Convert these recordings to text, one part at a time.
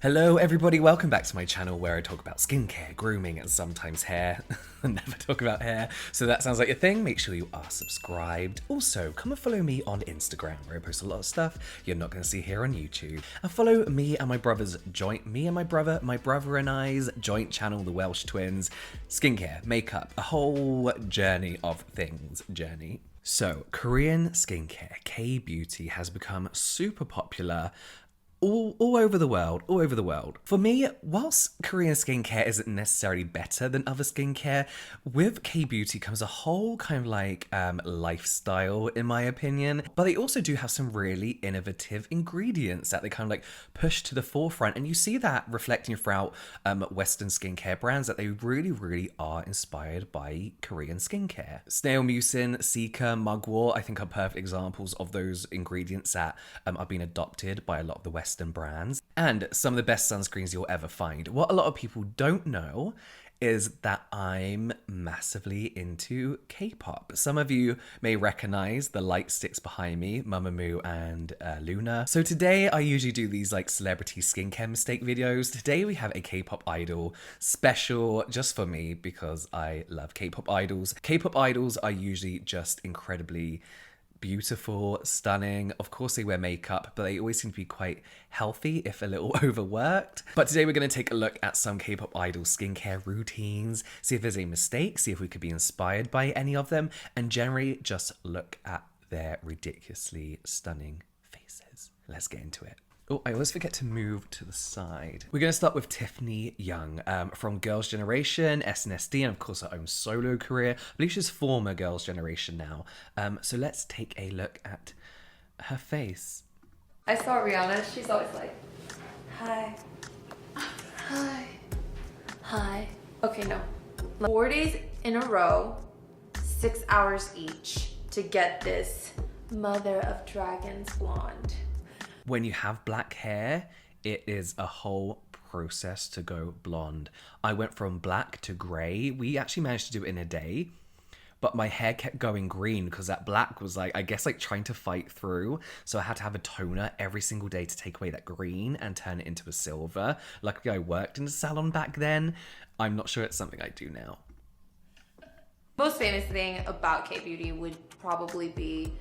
Hello everybody, welcome back to my channel where I talk about skincare, grooming, and sometimes hair. I never talk about hair, so that sounds like a thing. Make sure you are subscribed. Also, come and follow me on Instagram where I post a lot of stuff you're not going to see here on YouTube. And follow me and my brother and I's joint channel, the Welsh twins. Skincare, makeup, a whole journey of things, So, Korean skincare, K-beauty, has become super popular all over the world. For me, whilst Korean skincare isn't necessarily better than other skincare, with K-beauty comes a whole kind of like lifestyle, in my opinion. But they also do have some really innovative ingredients that they kind of like push to the forefront, and you see that reflecting throughout Western skincare brands, that they really are inspired by Korean skincare. Snail mucin, Sika, mugwort, I think are perfect examples of those ingredients that are being adopted by a lot of the Western brands, and some of the best sunscreens you'll ever find. What a lot of people don't know is that I'm massively into K-pop. Some of you may recognize the light sticks behind me, Mamamoo and Luna. So today I usually do these like celebrity skincare mistake videos. Today we have a K-pop idol special just for me because I love K-pop idols. K-pop idols are usually just incredibly beautiful, stunning. Of course they wear makeup, but they always seem to be quite healthy, if a little overworked. But today we're going to take a look at some K-pop idol skincare routines, see if there's any mistakes, see if we could be inspired by any of them, and generally just look at their ridiculously stunning faces. Let's get into it. Oh, I always forget to move to the side. We're going to start with Tiffany Young from Girls' Generation, SNSD, and of course her own solo career. I believe she's former Girls' Generation now. So let's take a look at her face. I saw Rihanna, she's always like, hi, hi, hi. Okay, no. 4 days in a row, 6 hours each to get this Mother of Dragons blonde. When you have black hair, it is a whole process to go blonde. I went from black to grey. We actually managed to do it in a day, but my hair kept going green because that black was like, I guess like trying to fight through. So I had to have a toner every single day to take away that green and turn it into a silver. Luckily I worked in a salon back then. I'm not sure it's something I do now. Most famous thing about K-beauty would probably be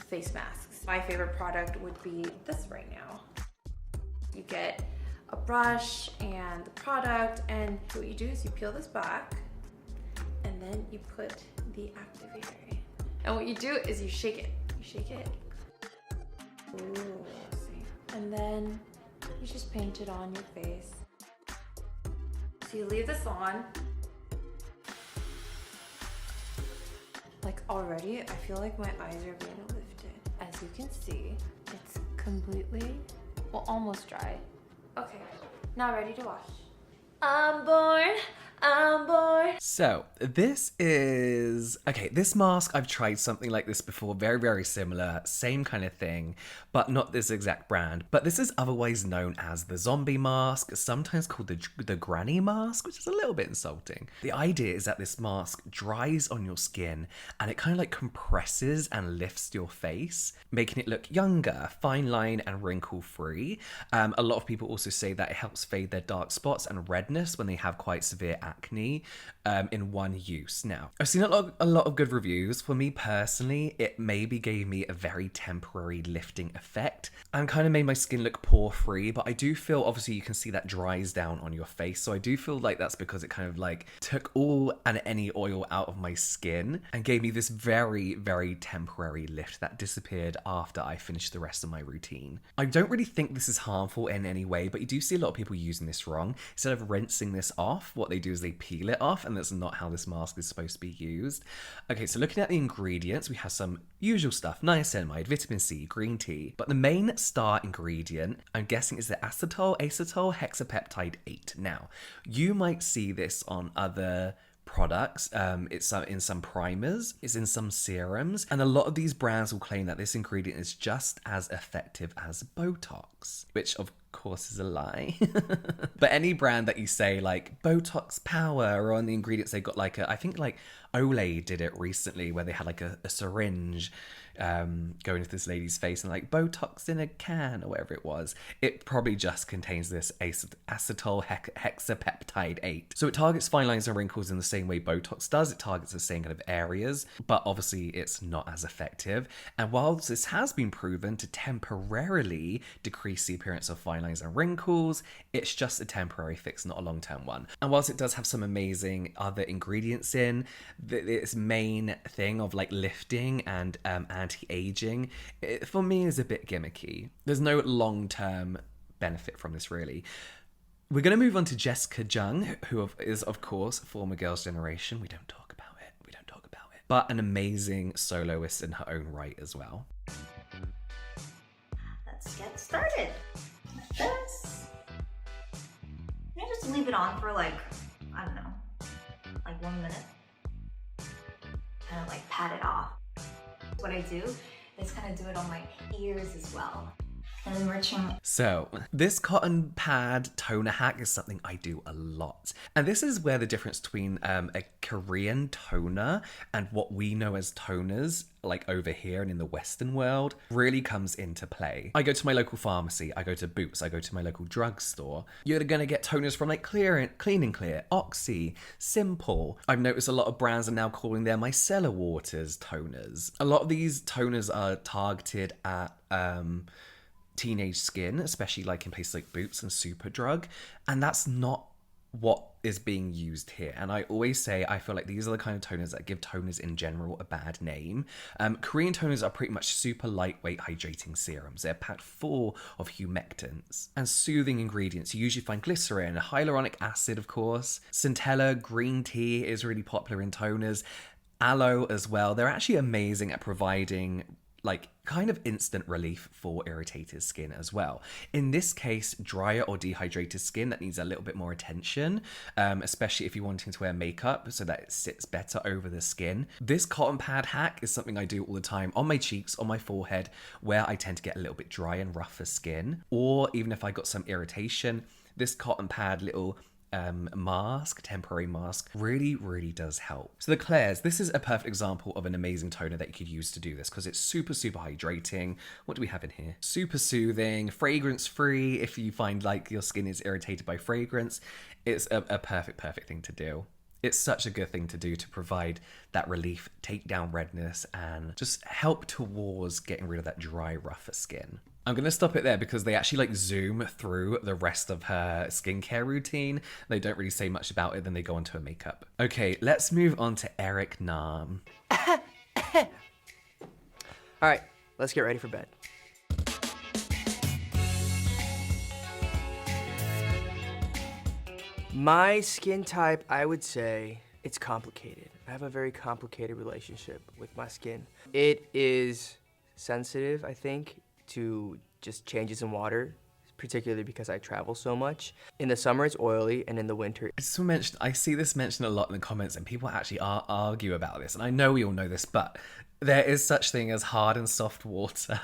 face masks. My favorite product would be this right now. You get a brush and the product, and what you do is you peel this back and then you put the activator in. And what you do is you shake it. You shake it. Ooh, and then you just paint it on your face. So you leave this on. Like already, I feel like my eyes are being lifted. As you can see, it's completely, well, almost dry. Okay, now ready to wash. I'm born. So this is, okay, this mask, I've tried something like this before, very similar, same kind of thing, but not this exact brand. But this is otherwise known as the zombie mask, sometimes called the granny mask, which is a little bit insulting. The idea is that this mask dries on your skin and it kind of like compresses and lifts your face, making it look younger, fine line and wrinkle free. A lot of people also say that it helps fade their dark spots and redness when they have quite severe acne in one use. Now, I've seen a lot of good reviews. For me personally, it maybe gave me a very temporary lifting effect and kind of made my skin look pore free, but I do feel, obviously you can see that dries down on your face, so I do feel like that's because it kind of like took all and any oil out of my skin and gave me this very temporary lift that disappeared after I finished the rest of my routine. I don't really think this is harmful in any way, but you do see a lot of people using this wrong. Instead of rinsing this off, what they do is they peel it off, and that's not how this mask is supposed to be used. Okay, so looking at the ingredients, we have some usual stuff: niacinamide, vitamin C, green tea, but the main star ingredient, I'm guessing, is the acetyl hexapeptide 8. Now, you might see this on other products, it's in some primers, it's in some serums, and a lot of these brands will claim that this ingredient is just as effective as Botox, which of course is a lie. But any brand that you say like Botox power, or on the ingredients they got like I think like Olay did it recently where they had like a syringe going into this lady's face and like Botox in a can or whatever it was. It probably just contains this acetyl hexapeptide 8. So it targets fine lines and wrinkles in the same way Botox does. It targets the same kind of areas, but obviously it's not as effective. And whilst this has been proven to temporarily decrease the appearance of fine lines and wrinkles, it's just a temporary fix, not a long-term one. And whilst it does have some amazing other ingredients in, its main thing of like lifting and anti-aging, it, for me, is a bit gimmicky. There's no long-term benefit from this, really. We're going to move on to Jessica Jung, who is, of course, former Girls' Generation. We don't talk about it. We don't talk about it. But an amazing soloist in her own right as well. Let's get started with this. I'm gonna just leave it on for like, I don't know, like 1 minute. Kind of like pat it off. What I do is kind of do it on my ears as well. And enriching. So this cotton pad toner hack is something I do a lot. And this is where the difference between a Korean toner and what we know as toners, like over here and in the Western world, really comes into play. I go to my local pharmacy, I go to Boots, I go to my local drugstore. You're gonna get toners from like Clean and Clear, Oxy, Simple. I've noticed a lot of brands are now calling their micellar waters toners. A lot of these toners are targeted at teenage skin, especially like in places like Boots and Superdrug, and that's not what is being used here. And I always say I feel like these are the kind of toners that give toners in general a bad name. Korean toners are pretty much super lightweight hydrating serums. They're packed full of humectants and soothing ingredients. You usually find glycerin, hyaluronic acid, of course. Centella green tea is really popular in toners. Aloe as well. They're actually amazing at providing like kind of instant relief for irritated skin as well. In this case, drier or dehydrated skin that needs a little bit more attention, especially if you're wanting to wear makeup so that it sits better over the skin. This cotton pad hack is something I do all the time on my cheeks, on my forehead, where I tend to get a little bit dry and rougher skin, or even if I got some irritation, this cotton pad little temporary mask really does help. So the Claire's, this is a perfect example of an amazing toner that you could use to do this because it's super hydrating. What do we have in here? Super soothing, fragrance free. If you find like your skin is irritated by fragrance, it's a perfect thing to do. It's such a good thing to do to provide that relief, take down redness, and just help towards getting rid of that dry, rougher skin. I'm going to stop it there because they actually like zoom through the rest of her skincare routine. They don't really say much about it, then they go on to her makeup. Okay, let's move on to Eric Nam. All right, let's get ready for bed. My skin type, I would say it's complicated. I have a very complicated relationship with my skin. It is sensitive, I think, to just changes in water, particularly because I travel so much. In the summer, it's oily, and in the winter... I see this mentioned a lot in the comments, and people actually argue about this, and I know we all know this, but there is such thing as hard and soft water.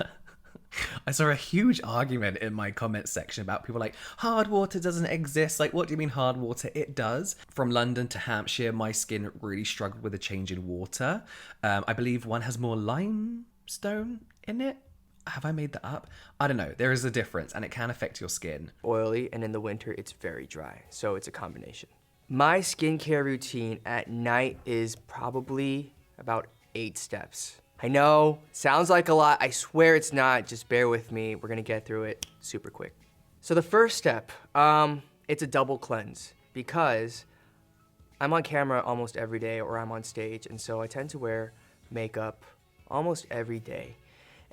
I saw a huge argument in my comment section about people like, hard water doesn't exist. Like, what do you mean hard water? It does. From London to Hampshire, my skin really struggled with a change in water. I believe one has more limestone in it. Have I made that up? I don't know. There is a difference, and it can affect your skin. Oily, and in the winter, it's very dry. So it's a combination. My skincare routine at night is probably about 8 steps. I know, sounds like a lot. I swear it's not. Just bear with me. We're gonna get through it super quick. So the first step, it's a double cleanse because I'm on camera almost every day or I'm on stage, and so I tend to wear makeup almost every day.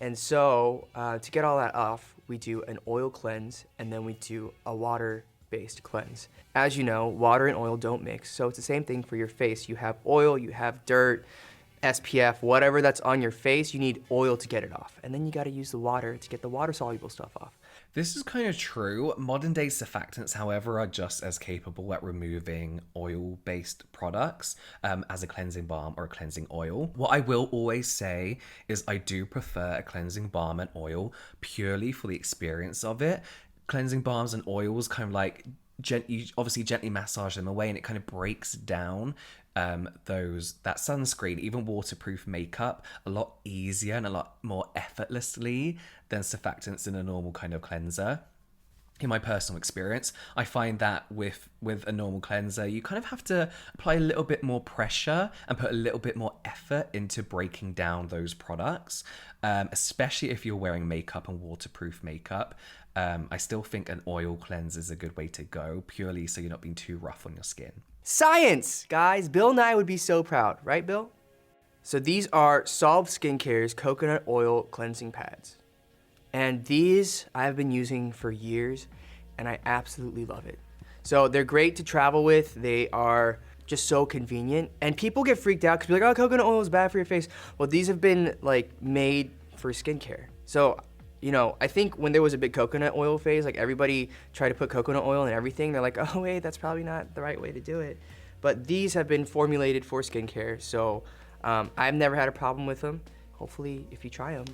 And so to get all that off, we do an oil cleanse and then we do a water-based cleanse. As you know, water and oil don't mix, so it's the same thing for your face. You have oil, you have dirt, SPF, whatever that's on your face, you need oil to get it off. And then you gotta use the water to get the water-soluble stuff off. This is kind of true. Modern day surfactants, however, are just as capable at removing oil-based products as a cleansing balm or a cleansing oil. What I will always say is I do prefer a cleansing balm and oil purely for the experience of it. Cleansing balms and oils kind of like you obviously gently massage them away, and it kind of breaks down that sunscreen, even waterproof makeup, a lot easier and a lot more effortlessly than surfactants in a normal kind of cleanser. In my personal experience, I find that with a normal cleanser, you kind of have to apply a little bit more pressure and put a little bit more effort into breaking down those products, especially if you're wearing makeup and waterproof makeup. I still think an oil cleanse is a good way to go, purely so you're not being too rough on your skin. Science, guys. Bill Nye would be so proud, right, Bill? So these are Solve Skincare's coconut oil cleansing pads. And these I've been using for years, and I absolutely love it. So they're great to travel with. They are just so convenient. And people get freaked out because they're like, oh, coconut oil is bad for your face. Well, these have been like made for skincare. So, you know, I think when there was a big coconut oil phase, like everybody tried to put coconut oil in everything. They're like, oh wait, that's probably not the right way to do it. But these have been formulated for skincare. So I've never had a problem with them. Hopefully, if you try them,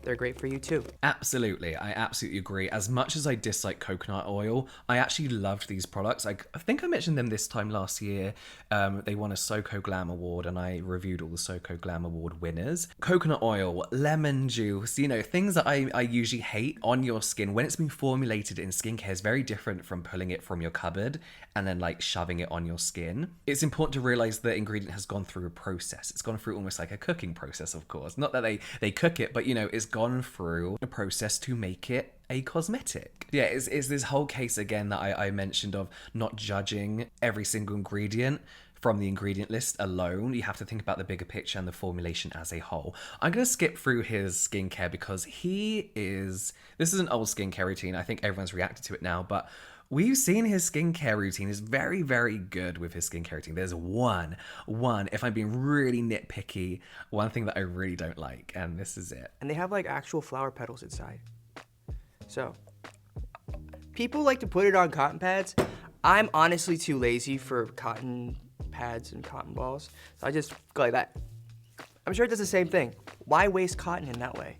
they're great for you too. Absolutely, I absolutely agree. As much as I dislike coconut oil, I actually loved these products. I think I mentioned them this time last year. They won a SoCo Glam Award, and I reviewed all the SoCo Glam Award winners. Coconut oil, lemon juice, you know, things that I usually hate on your skin. When it's been formulated in skincare, is very different from pulling it from your cupboard and then like shoving it on your skin. It's important to realize the ingredient has gone through a process. It's gone through almost like a cooking process, of course. Not that they cook it, but you know, it's gone through a process to make it a cosmetic. Yeah, it's this whole case again that I mentioned of not judging every single ingredient from the ingredient list alone. You have to think about the bigger picture and the formulation as a whole. I'm going to skip through his skincare because this is an old skincare routine. I think everyone's reacted to it now, but we've seen his skincare routine is very, very good with his skincare routine. There's one, if I'm being really nitpicky, one thing that I really don't like, and this is it. And they have like actual flower petals inside. So, people like to put it on cotton pads. I'm honestly too lazy for cotton pads and cotton balls. So I just go like that. I'm sure it does the same thing. Why waste cotton in that way?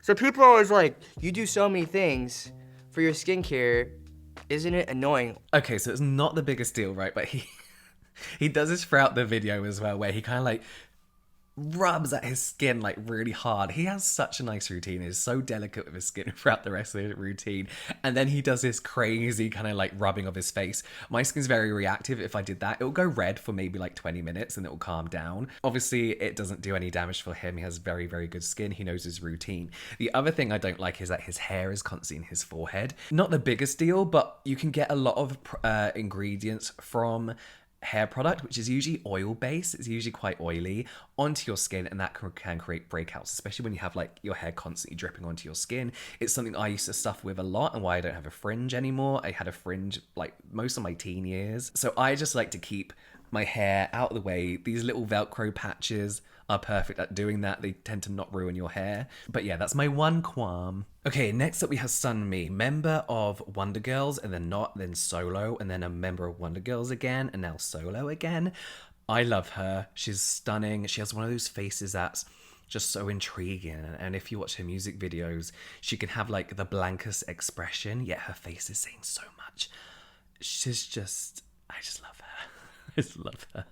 So people are always like, you do so many things for your skincare. Isn't it annoying? Okay, so it's not the biggest deal, right? But he does this throughout the video as well, where he kind of like rubs at his skin like really hard. He has such a nice routine. He's so delicate with his skin throughout the rest of the routine. And then he does this crazy kind of like rubbing of his face. My skin's very reactive. If I did that, it will go red for maybe like 20 minutes and it will calm down. Obviously, it doesn't do any damage for him. He has very, very good skin. He knows his routine. The other thing I don't like is that his hair is constantly in his forehead. Not the biggest deal, but you can get a lot of ingredients from hair product, which is usually oil based. It's usually quite oily onto your skin, and that can create breakouts, especially when you have like your hair constantly dripping onto your skin. It's something I used to suffer with a lot, and why I don't have a fringe anymore. I had a fringe like most of my teen years, so I just like to keep my hair out of the way. These little Velcro patches are perfect at doing that. They tend to not ruin your hair. But yeah, that's my one qualm. Okay, next up we have Sunmi, member of Wonder Girls, and then not, then solo, and then a member of Wonder Girls again, and now solo again. I love her. She's stunning. She has one of those faces that's just so intriguing. And if you watch her music videos, she can have like the blankest expression, yet her face is saying so much. I just love her. I just love her.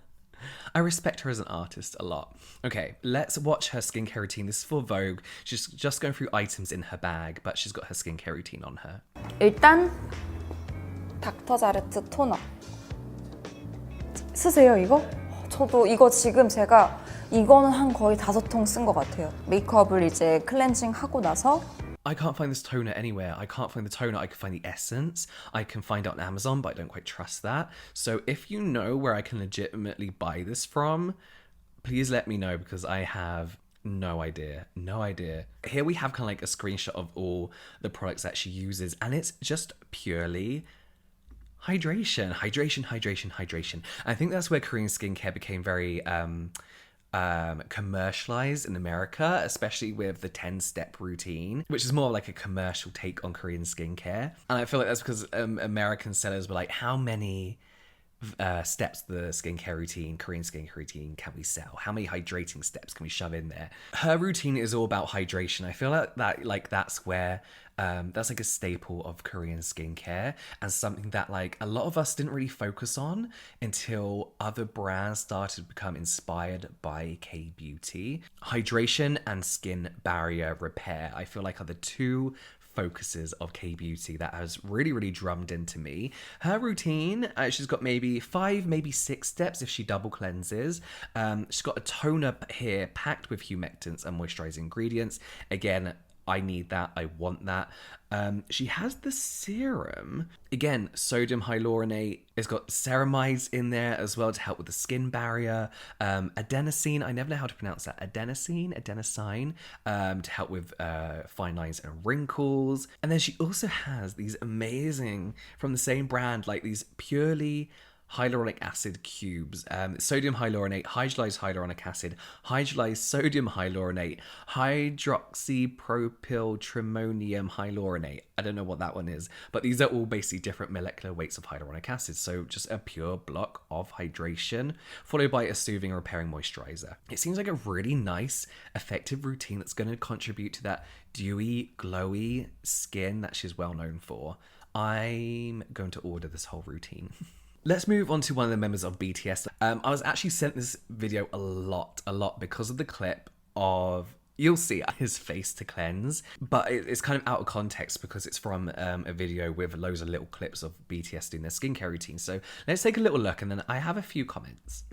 I respect her as an artist a lot. Okay, let's watch her skincare routine. This is for Vogue. She's just going through items in her bag, but she's got her skincare routine on her. 일단 닥터자르트 토너 쓰세요 이거? 저도 이거 지금 제가 이거는 한 거의 5통 쓴 것 같아요. 메이크업을 이제 클렌징 하고 나서 I can't find this toner anywhere. I can't find the toner. I can find the essence. I can find it on Amazon, but I don't quite trust that. So if you know where I can legitimately buy this from, please let me know, because I have no idea. No idea. Here we have kind of like a screenshot of all the products that she uses, and it's just purely hydration. I think that's where Korean skincare became very commercialized in America, especially with the 10-step routine, which is more like a commercial take on Korean skincare. And I feel like that's because American sellers were like, how many steps the skincare routine, Korean skincare routine can we sell? How many hydrating steps can we shove in there? Her routine is all about hydration. I feel like that's where that's like a staple of Korean skincare, and something that like a lot of us didn't really focus on until other brands started to become inspired by K-beauty. Hydration and skin barrier repair, I feel like, are the two focuses of K-beauty that has really drummed into me. Her routine, she's got maybe 5, maybe 6 steps if she double cleanses. She's got a toner here packed with humectants and moisturizing ingredients. Again, I need that, I want that. She has the serum, again, sodium hyaluronate. It's got ceramides in there as well to help with the skin barrier. Adenosine, I never know how to pronounce that. Adenosine, to help with fine lines and wrinkles. And then she also has these amazing, from the same brand, like these purely hyaluronic acid cubes, sodium hyaluronate, hydrolyzed hyaluronic acid, hydrolyzed sodium hyaluronate, hydroxypropyltrimonium hyaluronate. I don't know what that one is, but these are all basically different molecular weights of hyaluronic acid. So just a pure block of hydration, followed by a soothing, repairing moisturizer. It seems like a really nice, effective routine that's going to contribute to that dewy, glowy skin that she's well known for. I'm going to order this whole routine. Let's move on to one of the members of BTS. I was actually sent this video a lot because of the clip of, you'll see his face to cleanse, but it's kind of out of context because it's from a video with loads of little clips of BTS doing their skincare routine. So let's take a little look, and then I have a few comments.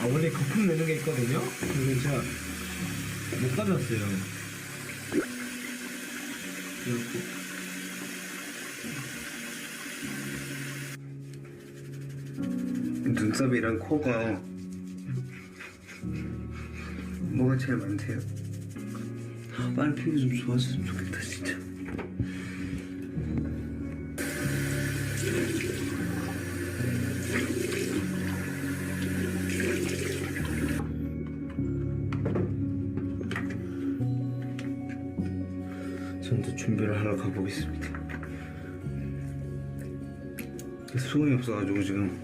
원래 거품 내는 게 있거든요. 그래서 제가 못 가져왔어요. 눈썹이랑 코가 뭐가 제일 많대요? 빨리 피부 좀 좋아졌으면 좋겠다 진짜. 전도 준비를 하러 가보겠습니다. 수건이 없어가지고 지금.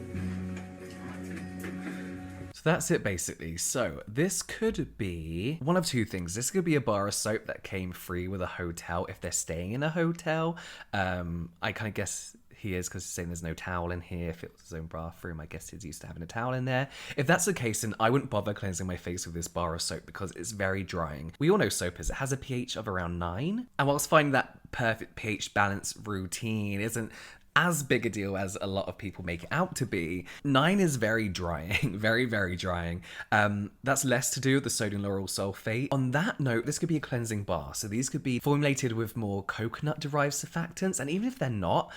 So that's it basically. So this could be one of two things. This could be a bar of soap that came free with a hotel if they're staying in a hotel. I kind of guess he is, because he's saying there's no towel in here. If it was his own bathroom, I guess he's used to having a towel in there. If that's the case, then I wouldn't bother cleansing my face with this bar of soap because it's very drying. We all know soap is. It has a pH of around 9. And whilst finding that perfect pH balance routine isn't as big a deal as a lot of people make it out to be, 9 is very drying, very drying. That's less to do with the sodium lauryl sulfate. On that note, this could be a cleansing bar. So these could be formulated with more coconut-derived surfactants, and even if they're not,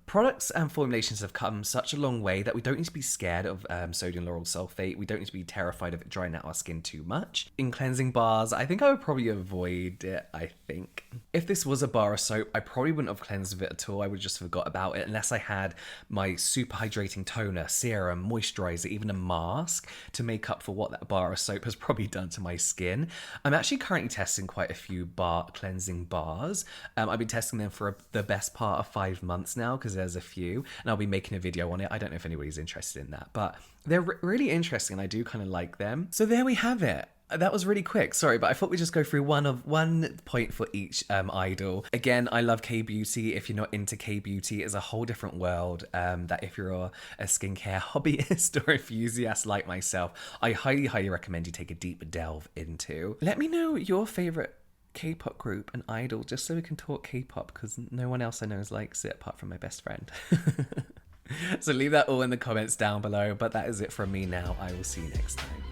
products and formulations have come such a long way that we don't need to be scared of sodium lauryl sulfate. We don't need to be terrified of it drying out our skin too much. In cleansing bars, I think I would probably avoid it, I think. If this was a bar of soap, I probably wouldn't have cleansed with it at all. I would just forgot about it unless I had my super hydrating toner, serum, moisturizer, even a mask to make up for what that bar of soap has probably done to my skin. I'm actually currently testing quite a few cleansing bars. I've been testing them for the best part of 5 months now, because there's a few, and I'll be making a video on it. I don't know if anybody's interested in that, but they're really interesting and I do kind of like them. So there we have it. That was really quick, sorry, but I thought we'd just go through one point for each idol. Again, I love K-beauty. If you're not into K-beauty, it's a whole different world that if you're a skincare hobbyist or enthusiast like myself, I highly recommend you take a deep delve into. Let me know your favorite K-pop group and idol, just so we can talk K-pop, because no one else I know likes it apart from my best friend. So leave that all in the comments down below, but that is it from me now. I will see you next time.